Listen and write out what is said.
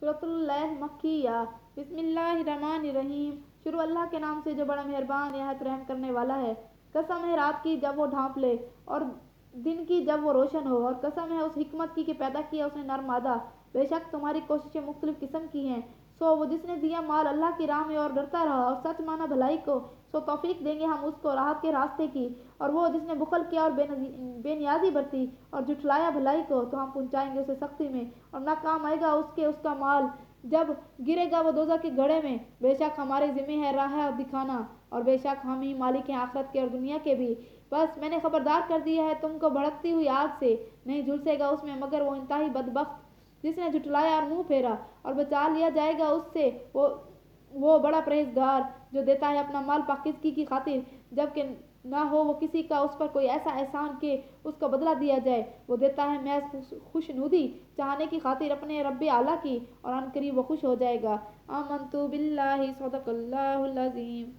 سورۃ اللیل مکیہ۔ بسم اللہ الرحمن الرحیم۔ شروع اللہ کے نام سے جو بڑا مہربان نہایت رحم کرنے والا ہے۔ قسم ہے رات کی جب وہ ڈھانپ لے اور دن کی جب وہ روشن ہو، اور قسم ہے اس حکمت کی کہ پیدا کیا اس نے نر مادہ۔ بے شک تمہاری کوششیں مختلف قسم کی ہیں، سو وہ جس نے دیا مال اللہ کی راہ میں اور ڈرتا رہا اور سچ مانا بھلائی کو، سو توفیق دیں گے ہم اس کو راحت کے راستے کی۔ اور وہ جس نے بخل کیا اور بے نیازی برتی اور جھٹلایا بھلائی کو، تو ہم پہنچائیں گے اسے سختی میں اور نہ کام آئے گا اس کا مال جب گرے گا وہ دوزخ کے گڑھے میں۔ بے شک ہمارے ذمہ ہے راہ دکھانا، اور بے شک ہم ہی مالک ہیں آخرت کے اور دنیا کے بھی۔ بس میں نے خبردار کر دیا ہے تم کو بھڑکتی ہوئی آگ سے، نہیں جھلسے گا اس میں مگر وہ انتہائی بدبخت جس نے جھٹلایا اور منہ پھیرا، اور بچا لیا جائے گا اس سے وہ بڑا پرہیزگار جو دیتا ہے اپنا مال پاکیزگی کی خاطر، جبکہ نہ ہو وہ کسی کا اس پر کوئی ایسا احسان کہ اس کو بدلہ دیا جائے۔ وہ دیتا ہے محض خوشنودی چاہنے کی خاطر اپنے رب اعلیٰ کی، اور عنقریب وہ خوش ہو جائے گا۔ آمنت باللہ، صدق اللہ العظیم۔